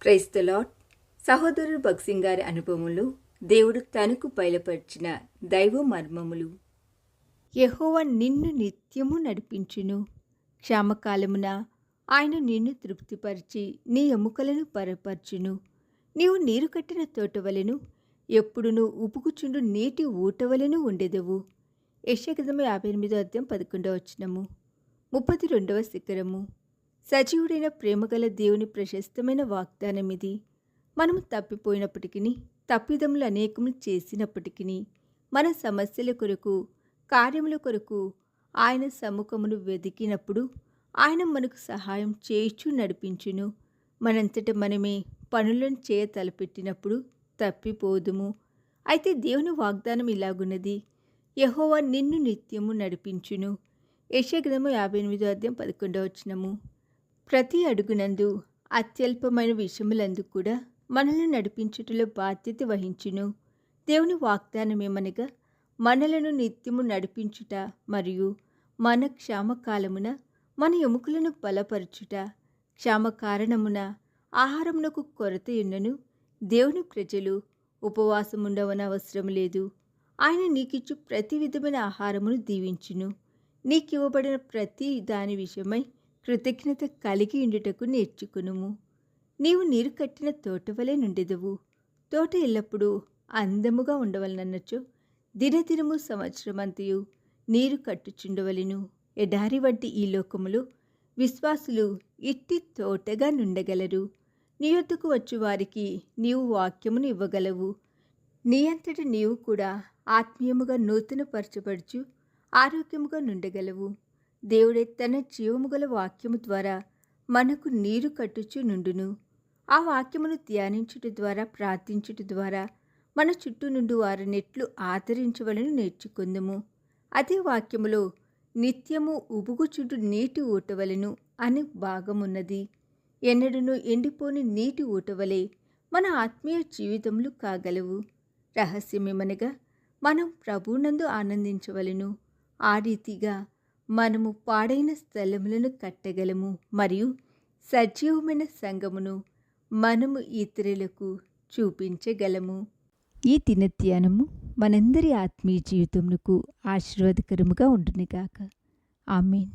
Praise the lord. సహోదరుడు భక్సింగ్ గారి అనుభవములు దేవుడు తనకు బయలుపరిచిన దైవ మర్మములు. యెహోవా నిన్ను నిత్యము నడిపించును. క్షామకాలమున ఆయన నిన్ను తృప్తిపరిచి నీ ఎముకలను బలపరచును. నీవు నీరు కట్టిన తోటవలెను, ఎప్పుడునూ ఉబుకుచుండు నీటి ఊటవలెను ఉండెదవు. యెషయా 58:11. 32వ శిఖరము. సజీవుడైన ప్రేమగల దేవుని ప్రశస్తమైన వాగ్దానమిది. మనము తప్పిపోయినప్పటికీ, తప్పిదములు అనేకములు చేసినప్పటికీ, మన సమస్యల కొరకు, కార్యముల కొరకు ఆయన సముఖమును వెదికినప్పుడు ఆయన మనకు సహాయం చేయుచు నడిపించును. మనంతట మనమే పనులను చేయ తలపెట్టినప్పుడు తప్పిపోదుము. అయితే దేవుని వాగ్దానం ఇలాగున్నది: యెహోవా నిన్ను నిత్యము నడిపించును. యెషయా 58:11. ప్రతి అడుగునందు అత్యల్పమైన విషయములందు కూడా మనల్ని నడిపించుటలో బాధ్యత వహించును. దేవుని వాగ్దానమేమనగా, మనలను నిత్యము నడిపించుట మరియు మన క్షామకాలమున మన ఎముకలను బలపరచుట. క్షామ కారణమున ఆహారమునకు కొరతయున్నను దేవుని ప్రజలు ఉపవాసముండవనవసరం లేదు. ఆయన నీకిచ్చు ప్రతి విధమైన ఆహారమును దీవించును. నీకివ్వబడిన ప్రతి దాని విషయమై కృతజ్ఞత కలిగి ఉండుటకు నేర్చుకునుము. నీవు నీరు కట్టిన తోటవలే నుండెదవు. తోట ఎల్లప్పుడూ అందముగా ఉండవలనన్నచో దినదినము సంవత్సరమంతయు నీరు కట్టుచుండవలెను. ఎడారి వంటి ఈ లోకములో విశ్వాసులు ఇట్టి తోటగా నుండగలరు. నీ యొద్దకు వచ్చు వారికి నీవు వాక్యమును ఇవ్వగలవు. నీ అంతట నీవు కూడా ఆత్మీయముగా నూతనపరచబడుచు ఆరోగ్యముగా నుండగలవు. దేవుడే తన జీవముగల వాక్యము ద్వారా మనకు నీరు కట్టుచు నుండును. ఆ వాక్యమును ధ్యానించుట ద్వారా, ప్రార్థించుట ద్వారా మన చుట్టూ నుండి వారినెట్లు ఆదరించవలని నేర్చుకుందుము. అదే వాక్యములో నిత్యము ఉబుగుచుండు నీటి ఊటవలెను అని భాగమున్నది. ఎన్నడూనూ ఎండిపోని నీటి ఊటవలే మన ఆత్మీయ జీవితములు కాగలవు. రహస్యమేమనగా, మనం ప్రభువునందు ఆనందించవలెను. ఆ రీతిగా మనము పాడైన స్థలములను కట్టగలము మరియు సజీవమైన సంఘమును మనము ఇతరులకు చూపించగలము. ఈ దినధ్యానము మనందరి ఆత్మీయ జీవితమునకు ఆశీర్వాదకరముగా ఉండునుగాక. ఆమేన్.